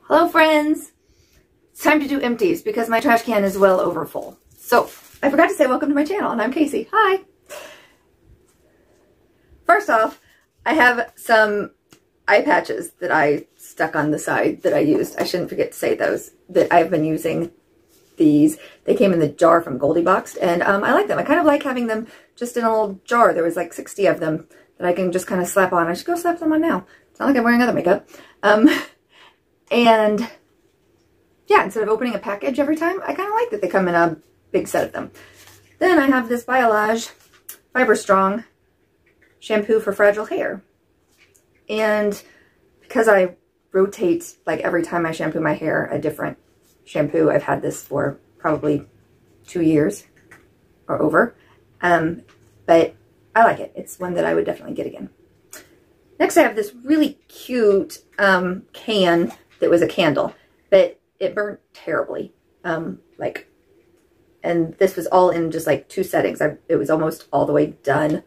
Hello friends! It's time to do empties because my trash can is well over full. So, I forgot to say welcome to my channel, and I'm Casey. Hi! First off, I have some eye patches that I stuck on the side that I used. I shouldn't forget to say those, that I've been using these. They came in the jar from Goldie Boxed, and I like them. I kind of like having them just in a little jar. There was like 60 of them that I can just kind of slap on. I should go slap them on now. It's not like I'm wearing other makeup. And yeah, instead of opening a package every time, I kind of like that they come in a big set of them. Then I have this Biolage Fiber Strong shampoo for fragile hair. And because I rotate, like every time I shampoo my hair, a different shampoo, I've had this for probably 2 years or over. But I like it. It's one that I would definitely get again. Next, I have this really cute can that was a candle, but it burnt terribly. And this was all in just like 2 settings. It was almost all the way done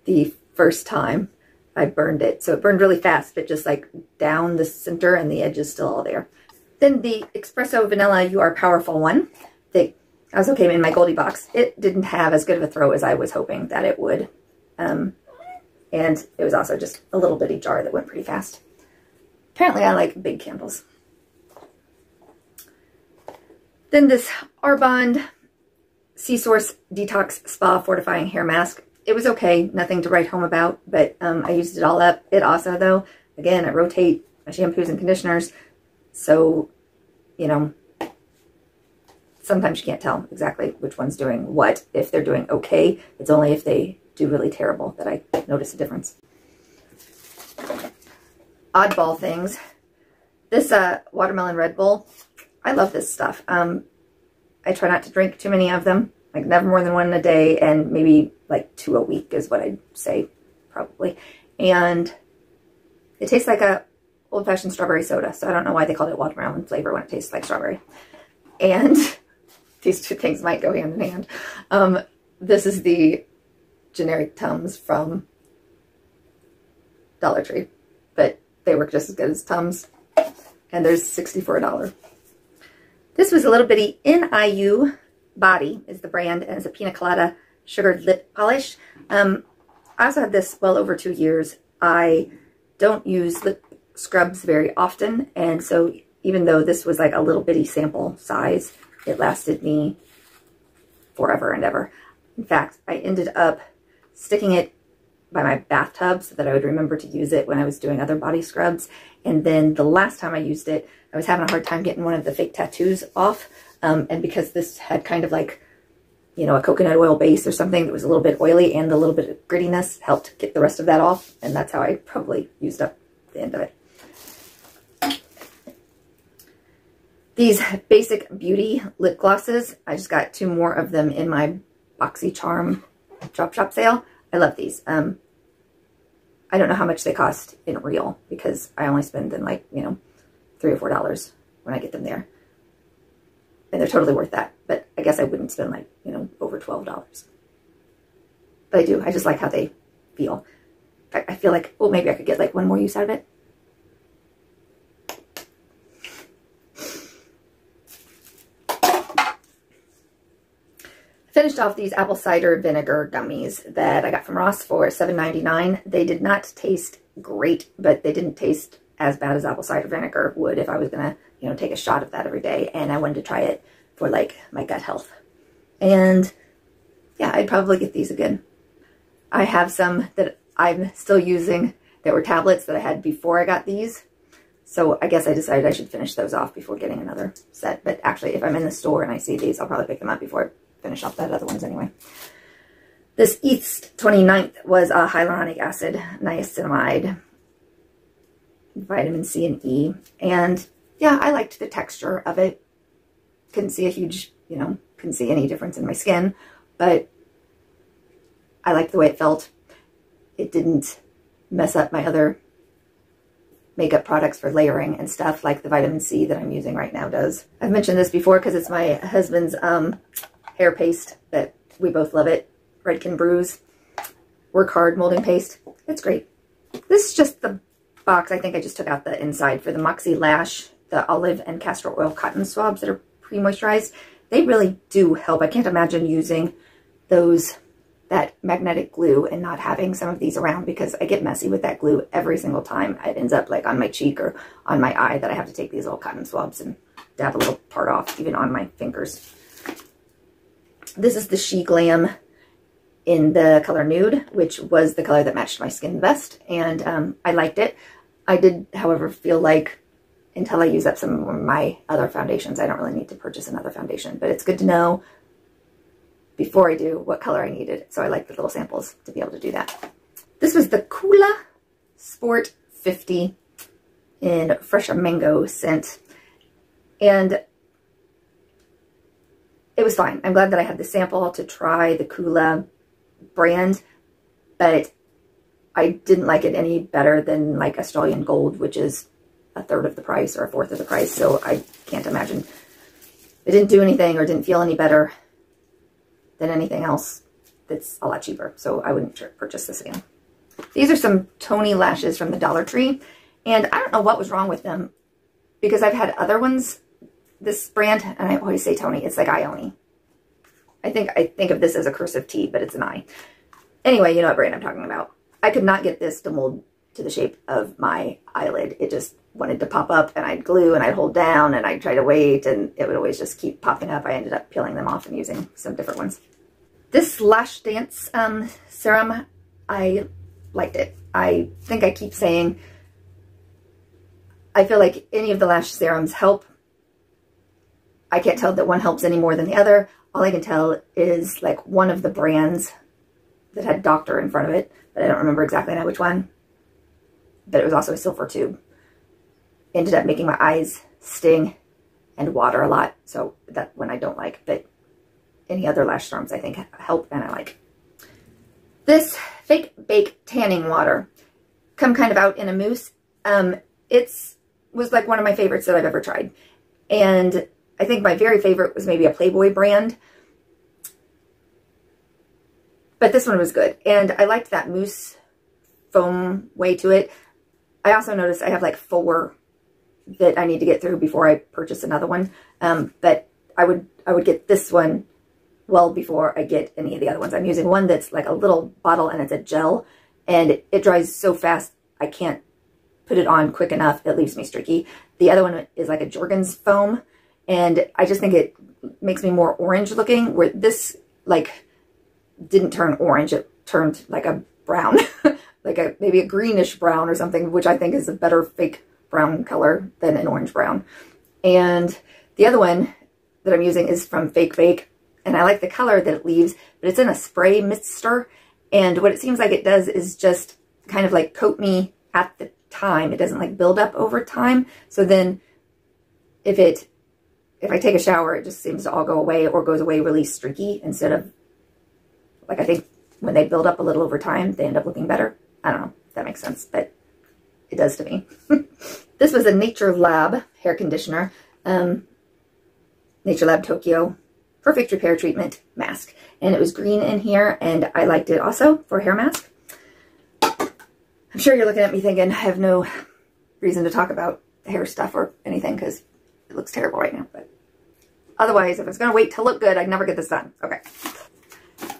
the first time I burned it. So it burned really fast, but just like down the center, and the edge is still all there. Then the Espresso Vanilla You Are Powerful one that also came in my Goldie box. It didn't have as good of a throw as I was hoping that it would. And it was also just a little bitty jar that went pretty fast. Apparently I like big candles. Then this Arbonne Sea Source Detox Spa Fortifying Hair Mask. It was okay, nothing to write home about, but I used it all up. It also, though, again, I rotate my shampoos and conditioners, so, you know, sometimes you can't tell exactly which one's doing what. If they're doing okay, it's only if they do really terrible that I notice a difference. Oddball things. This Watermelon Red Bull, I love this stuff. I try not to drink too many of them, like never more than 1 a day, and maybe like 2 a week is what I'd say, probably. And it tastes like a old-fashioned strawberry soda, so I don't know why they called it watermelon flavor when it tastes like strawberry. And these two things might go hand in hand. This is the generic Tums from Dollar Tree, but they work just as good as Tums, and there's 60 for $1. This was a little bitty NIU Body is the brand, and it's a Pina Colada sugared lip polish. I also have this well over 2 years. I don't use lip scrubs very often, and so even though this was like a little bitty sample size, it lasted me forever and ever. In fact, I ended up sticking it by my bathtub so that I would remember to use it when I was doing other body scrubs. And then the last time I used it, I was having a hard time getting one of the fake tattoos off. And because this had kind of like, you know, a coconut oil base or something that was a little bit oily, and the little bit of grittiness helped get the rest of that off. And that's how I probably used up the end of it. These Basic Beauty lip glosses, I just got 2 more of them in my BoxyCharm Chop Shop sale. I love these. I don't know how much they cost in real, because I only spend them like, you know, $3 or $4 when I get them there. And they're totally worth that. But I guess I wouldn't spend like, you know, over $12. But I do. I just like how they feel. I feel like, oh, maybe I could get like 1 more use out of it. Finished off these apple cider vinegar gummies that I got from Ross for $7.99. They did not taste great, but they didn't taste as bad as apple cider vinegar would if I was gonna, you know, take a shot of that every day. And I wanted to try it for like my gut health. And yeah, I'd probably get these again. I have some that I'm still using that were tablets that I had before I got these. So I guess I decided I should finish those off before getting another set. But actually, if I'm in the store and I see these, I'll probably pick them up before I finish off that other ones anyway. This East 29th was a hyaluronic acid, niacinamide, vitamin C and E. And yeah, I liked the texture of it. Couldn't see a huge, you know, couldn't see any difference in my skin, but I liked the way it felt. It didn't mess up my other makeup products for layering and stuff like the vitamin C that I'm using right now does. I've mentioned this before because it's my husband's hair paste, but we both love it. Redken Brews Work Hard molding paste. It's great. This is just the box. I think I just took out the inside for the Moxie Lash the olive and castor oil cotton swabs that are pre-moisturized. They really do help. I can't imagine using that magnetic glue and not having some of these around, because I get messy with that glue every single time. It ends up like on my cheek or on my eye that I have to take these little cotton swabs and dab a little part off, even on my fingers. This is the Glam in the color Nude, which was the color that matched my skin best, and I liked it. I did, however, feel like until I use up some of my other foundations, I don't really need to purchase another foundation, but it's good to know before I do what color I needed. So I like the little samples to be able to do that. This was the Kula Sport 50 in Fresh Mango scent. And it was fine. I'm glad that I had the sample to try the Kula brand, but I didn't like it any better than like Australian Gold, which is a third of the price or a fourth of the price. So I can't imagine. It didn't do anything or didn't feel any better than anything else that's a lot cheaper. So I wouldn't purchase this again. These are some Tony lashes from the Dollar Tree. And I don't know what was wrong with them, because I've had other ones, this brand, and I always say Tony, it's like Ione. I think of this as a cursive T, but it's an I. Anyway, you know what brand I'm talking about. I could not get this to mold to the shape of my eyelid. It just wanted to pop up, and I'd glue and I'd hold down and I'd try to wait, and it would always just keep popping up. I ended up peeling them off and using some different ones. This Lash Dance serum, I liked it. I think I keep saying I feel like any of the lash serums help. I can't tell that one helps any more than the other. All I can tell is like one of the brands that had Doctor in front of it, but I don't remember exactly now which one. But it was also a silver tube. Ended up making my eyes sting and water a lot. So that one I don't like, but any other lash serums I think help and I like. This Fake Bake Tanning Water, come kind of out in a mousse. It was like one of my favorites that I've ever tried. And I think my very favorite was maybe a Playboy brand. But this one was good. And I liked that mousse foam way to it. I also noticed I have like 4 that I need to get through before I purchase another one. But I would get this one well before I get any of the other ones. I'm using one that's like a little bottle and it's a gel, and it dries so fast I can't put it on quick enough. It leaves me streaky. The other one is like a Jergens foam, and I just think it makes me more orange looking, where this like didn't turn orange. It turned like a brown, like maybe a greenish brown or something, which I think is a better fake brown color than an orange brown. And the other one that I'm using is from Fake Bake, and I like the color that it leaves, but it's in a spray mister, and what it seems like it does is just kind of like coat me at the time. It doesn't like build up over time. So then if I take a shower, it just seems to all go away, or goes away really streaky, instead of like, I think when they build up a little over time, they end up looking better. I don't know if that makes sense, but it does to me. This was a Nature Lab hair conditioner. Nature Lab Tokyo Perfect Repair Treatment Mask. And it was green in here, and I liked it also for hair mask. I'm sure you're looking at me thinking I have no reason to talk about hair stuff or anything because it looks terrible right now. But otherwise, if I was going to wait to look good, I'd never get this done. Okay.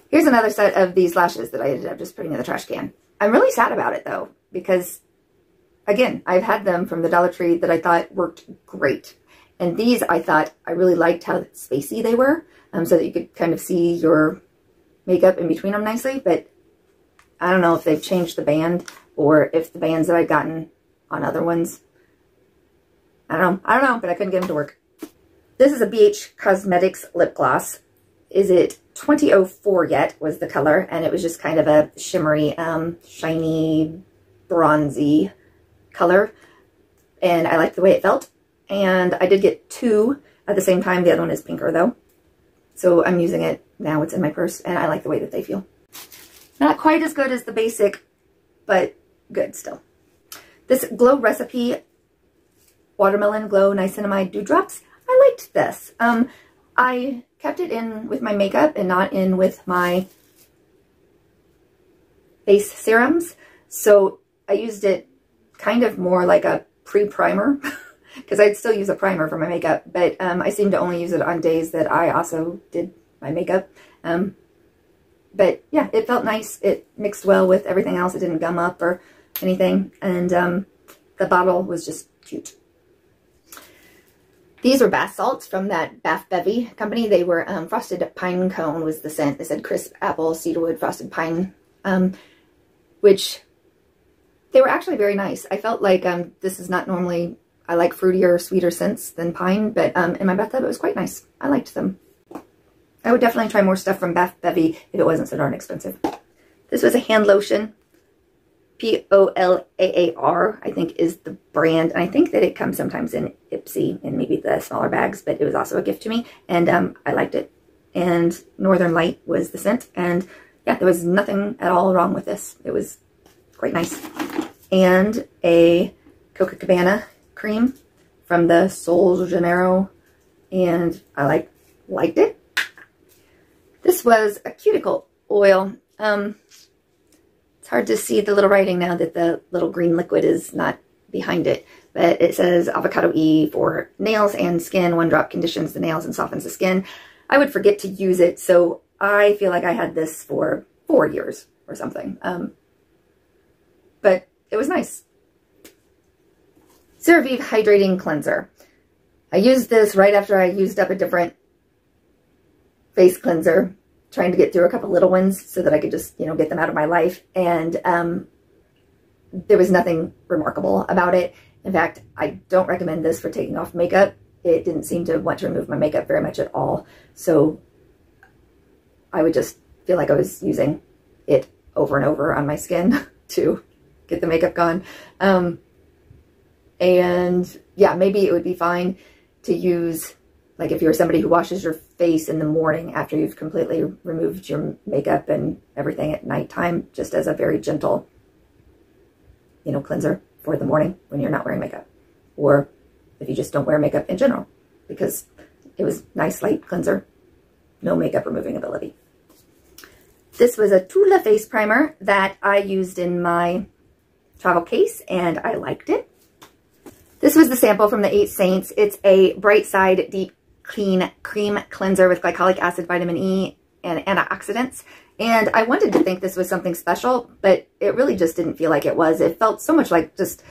Here's another set of these lashes that I ended up just putting in the trash can. I'm really sad about it though, because again, I've had them from the Dollar Tree that I thought worked great. And these, I thought, I really liked how spacey they were, so that you could kind of see your makeup in between them nicely. But I don't know if they've changed the band, or if the bands that I'd gotten on other ones, I don't know, but I couldn't get them to work. This is a BH Cosmetics lip gloss. Is it 2004 yet was the color, and it was just kind of a shimmery, shiny, bronzy color. And I liked the way it felt. And I did get 2 at the same time. The other one is pinker though. So I'm using it now. It's in my purse, and I like the way that they feel. Not quite as good as the basic, but good still. This Glow Recipe Watermelon Glow Niacinamide Dewdrops. I liked this. I kept it in with my makeup and not in with my face serums. So I used it kind of more like a pre-primer. because I'd still use a primer for my makeup, but I seem to only use it on days that I also did my makeup. But yeah, it felt nice. It mixed well with everything else. It didn't gum up or anything. And the bottle was just cute. These were bath salts from that Bath Bevy company. They were frosted pine cone was the scent. They said crisp apple, cedarwood, frosted pine, which they were actually very nice. I felt like this is not normally, I like fruitier, sweeter scents than pine, but in my bathtub it was quite nice. I liked them. I would definitely try more stuff from Bath Bevy if it wasn't so darn expensive. This was a hand lotion. Polaar, I think, is the brand. And I think that it comes sometimes in Ipsy and maybe the smaller bags, but it was also a gift to me. And I liked it. And Northern Light was the scent. And yeah, there was nothing at all wrong with this. It was quite nice. And a Coca Cabana cream from the Sol de Janeiro. And I liked it. This was a cuticle oil. It's hard to see the little writing now that the little green liquid is not behind it, but it says avocado E for nails and skin. 1 drop conditions the nails and softens the skin. I would forget to use it, so I feel like I had this for 4 years or something. But it was nice. Cerave Hydrating Cleanser. I used this right after I used up a different face cleanser, trying to get through a couple little ones so that I could just, get them out of my life. And there was nothing remarkable about it. In fact, I don't recommend this for taking off makeup. It didn't seem to want to remove my makeup very much at all. So I would just feel like I was using it over and over on my skin to get the makeup gone. And yeah, maybe it would be fine to use, like if you're somebody who washes your face in the morning after you've completely removed your makeup and everything at nighttime, just as a very gentle, cleanser for the morning when you're not wearing makeup. Or if you just don't wear makeup in general, because it was nice light cleanser, no makeup removing ability. This was a Tula face primer that I used in my travel case and I liked it. This was the sample from the 8 Saints. It's a Bright Side Deep Clean Cream Cleanser with glycolic acid, vitamin E, and antioxidants. And I wanted to think this was something special, but it really just didn't feel like it was. It felt so much like just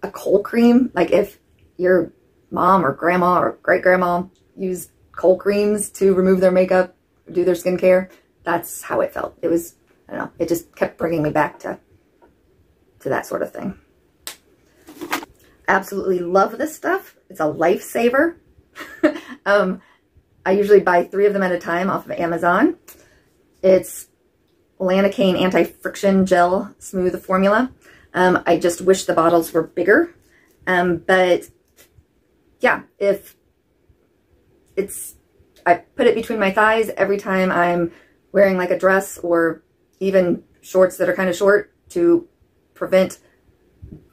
a cold cream. Like if your mom or grandma or great-grandma used cold creams to remove their makeup, do their skincare, that's how it felt. It was, I don't know, it just kept bringing me back to that sort of thing. Absolutely love this stuff. It's a lifesaver. I usually buy 3 of them at a time off of Amazon. It's Lanacane Anti-Friction Gel Smooth Formula. I just wish the bottles were bigger. But yeah, I put it between my thighs every time I'm wearing like a dress or even shorts that are kind of short to prevent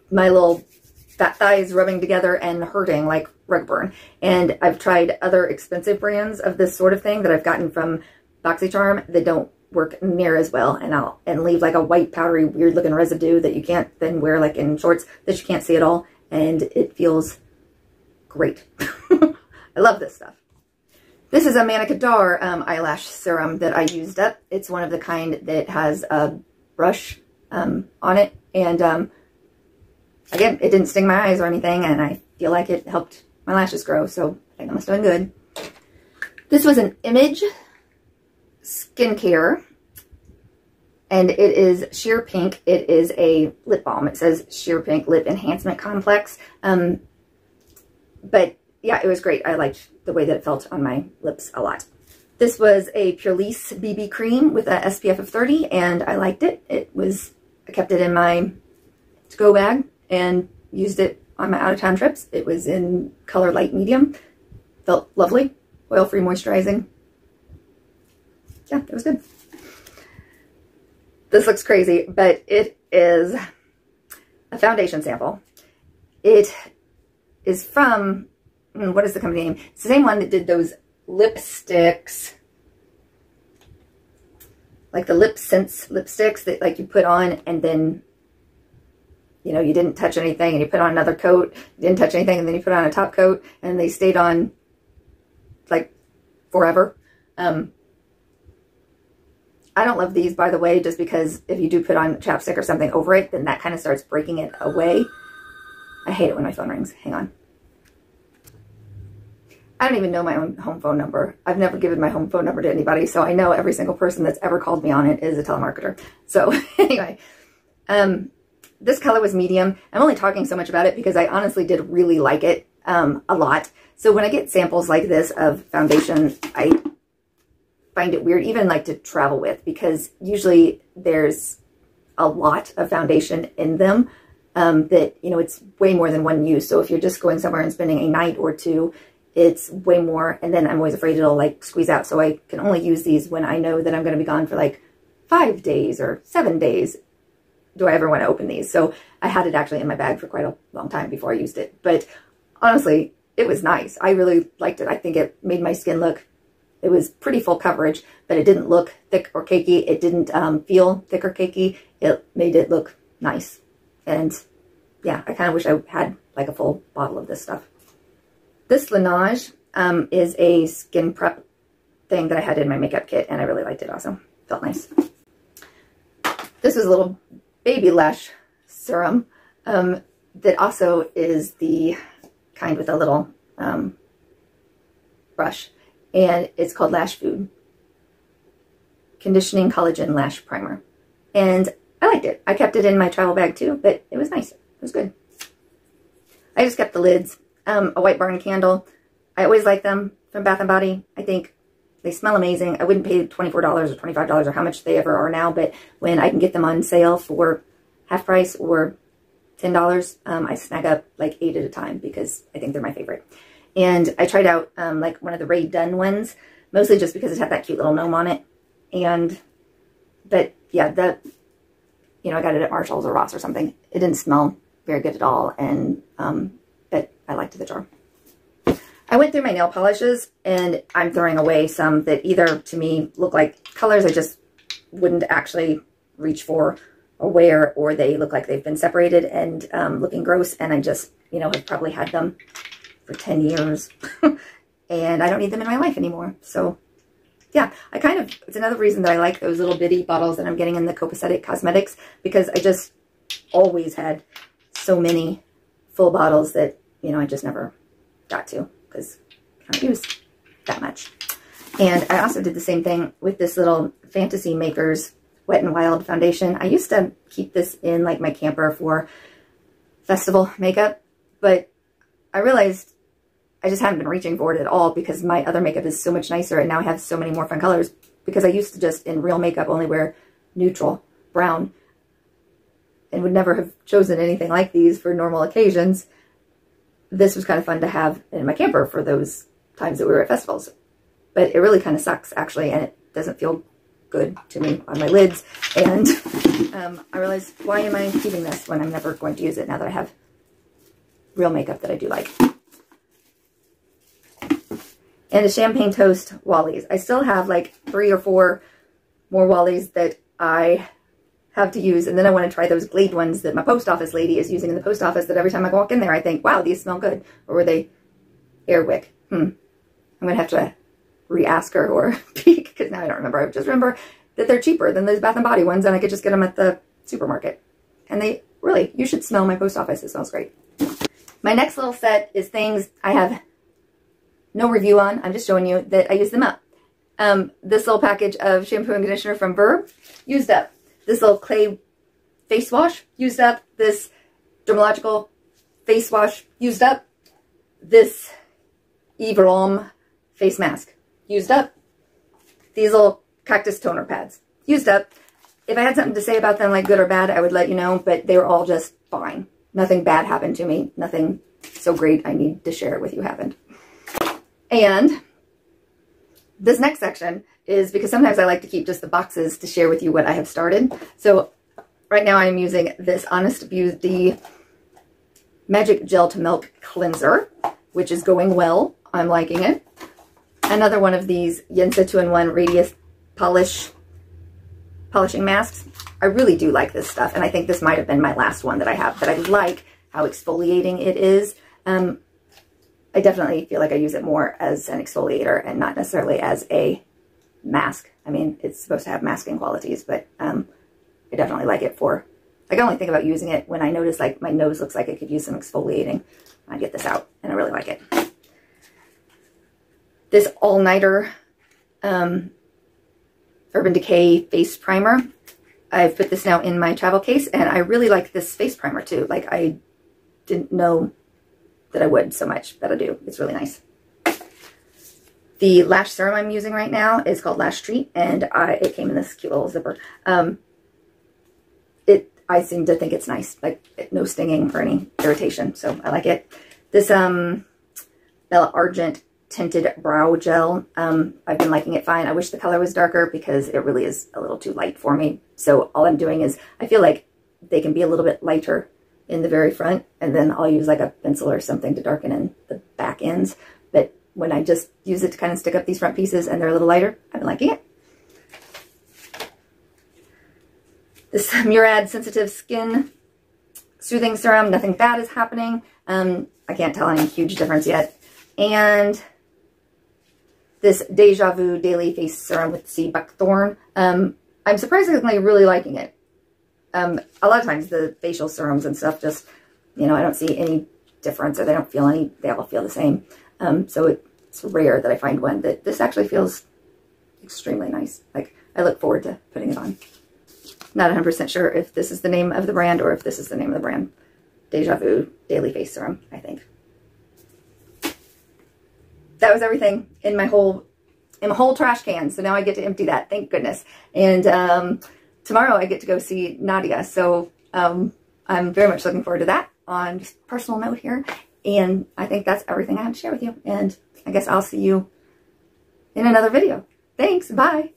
my little fat thighs rubbing together and hurting like rug burn. And I've tried other expensive brands of this sort of thing that I've gotten from BoxyCharm that don't work near as well, and leave like a white powdery weird looking residue that you can't then wear like in shorts that you can't see at all, and it feels great. I love this stuff. This is a Manica Dar eyelash serum that I used up. It's one of the kind that has a brush on it, and again, it didn't sting my eyes or anything, and I feel like it helped my lashes grow, so I think I must have done good. This was an Image skincare, and it is sheer pink. It is a lip balm. It says sheer pink lip enhancement complex. But yeah, it was great. I liked the way that it felt on my lips a lot. This was a Purlisse BB cream with a SPF of 30, and I liked it. I kept it in my to-go bag and used it on my out-of-town trips. It was in color light medium. Felt lovely. Oil-free moisturizing. Yeah, it was good. This looks crazy, but it is a foundation sample. It is from, what is the company name? It's the same one that did those lipsticks, like the Lip Sense lipsticks that like you put on and then you know, you didn't touch anything and you put on another coat, you didn't touch anything and then you put on a top coat and they stayed on like forever. I don't love these, by the way, just because if you do put on chapstick or something over it, then that kind of starts breaking it away. I hate it when my phone rings. Hang on. I don't even know my own home phone number. I've never given my home phone number to anybody, so I know every single person that's ever called me on it is a telemarketer. So anyway, this color was medium. I'm only talking so much about it because I honestly did really like it a lot. So when I get samples like this of foundation, I find it weird even like to travel with, because usually there's a lot of foundation in them that, you know, it's way more than one use. So if you're just going somewhere and spending a night or two, it's way more. And then I'm always afraid it'll like squeeze out. So I can only use these when I know that I'm going to be gone for like 5 days or 7 days. Do I ever want to open these? So I had it actually in my bag for quite a long time before I used it. But honestly, it was nice. I really liked it. I think it made my skin look, it was pretty full coverage, but it didn't look thick or cakey. It didn't feel thick or cakey. It made it look nice. And yeah, I kind of wish I had like a full bottle of this stuff. This Laneige is a skin prep thing that I had in my makeup kit, and I really liked it also. Felt nice. This is a little baby lash serum that also is the kind with a little brush. And it's called Lash Food Conditioning Collagen Lash Primer. And I liked it. I kept it in my travel bag too, but it was nice. It was good. I just kept the lids. A White Barn candle. I always like them from Bath & Body. I think they smell amazing. I wouldn't pay $24 or $25 or how much they ever are now, but when I can get them on sale for half price or $10, I snag up like 8 at a time because I think they're my favorite. And I tried out like one of the Rae Dunn ones, mostly just because it had that cute little gnome on it. But yeah, that, you know, I got it at Marshall's or Ross or something. It didn't smell very good at all, and but I liked the jar. I went through my nail polishes, and I'm throwing away some that either to me look like colors I just wouldn't actually reach for or wear, or they look like they've been separated and looking gross, and I just, you know, have probably had them for 10 years and I don't need them in my life anymore. So yeah, it's another reason that I like those little bitty bottles that I'm getting in the Copacetic Cosmetics, because I just always had so many full bottles that, you know, I just never got to because I don't use that much. And I also did the same thing with this little Fantasy Makers Wet n Wild foundation. I used to keep this in like my camper for festival makeup, but I realized I just haven't been reaching for it at all because my other makeup is so much nicer, and now I have so many more fun colors, because I used to just in real makeup only wear neutral brown and would never have chosen anything like these for normal occasions. This was kind of fun to have in my camper for those times that we were at festivals, but it really kind of sucks actually, and it doesn't feel good to me on my lids. And I realized, why am I keeping this when I'm never going to use it now that I have real makeup that I do like? And the Champagne Toast Wallies. I still have like 3 or 4 more Wallies that I have to use, and then I want to try those Glade ones that my post office lady is using in the post office, that every time I walk in there I think, wow, these smell good. Or were they Airwick? I'm going to have to re-ask her or peek, because now I don't remember. I just remember that they're cheaper than those Bath & Body ones, and I could just get them at the supermarket. And they really, you should smell my post office. It smells great. My next little set is things I have no review on. I'm just showing you that I use them up. This little package of shampoo and conditioner from Verb, used up. This little clay face wash, used up. This Dermalogical face wash, used up. This Yves Room face mask, used up. These little cactus toner pads, used up. If I had something to say about them, like good or bad, I would let you know, but they were all just fine. Nothing bad happened to me. Nothing so great I need to share it with you happened. And this next section is because sometimes I like to keep just the boxes to share with you what I have started. So right now I'm using this Honest Beauty Magic Gel to Milk Cleanser, which is going well. I'm liking it. Another one of these Yensa 2-in-1 Radius Polishing Masks. I really do like this stuff, and I think this might have been my last one that I have, but I like how exfoliating it is. I definitely feel like I use it more as an exfoliator and not necessarily as a mask. I mean, it's supposed to have masking qualities, but I definitely like it for, I can only think about using it when I notice like my nose looks like it could use some exfoliating. I get this out, and I really like it. This all-nighter Urban Decay face primer. I've put this now in my travel case, and I really like this face primer too. Like, I didn't know that I would so much, but I do. It's really nice. The Lash Serum I'm using right now is called Lash Treat, and it came in this cute little zipper. I seem to think it's nice, like no stinging or any irritation, so I like it. This Bella Argent Tinted Brow Gel, I've been liking it fine. I wish the color was darker because it really is a little too light for me. So all I'm doing is, I feel like they can be a little bit lighter in the very front, and then I'll use like a pencil or something to darken in the back ends. But when I just use it to kind of stick up these front pieces and they're a little lighter, I've been liking it. This Murad Sensitive Skin Soothing Serum, nothing bad is happening. I can't tell any huge difference yet. And this Deja Vu Daily Face Serum with Sea Buckthorn. I'm surprisingly really liking it. A lot of times the facial serums and stuff just, you know, I don't see any difference, or they don't feel any, they all feel the same. So it's rare that I find one that this actually feels extremely nice. Like, I look forward to putting it on. Not 100% sure if this is the name of the brand or if this is the name of the brand. Deja Vu Daily Face Serum, I think. That was everything in my whole trash can. So now I get to empty that. Thank goodness. And tomorrow I get to go see Nadia. So I'm very much looking forward to that on just a personal note here. And I think that's everything I had to share with you. And I guess I'll see you in another video. Thanks. Bye.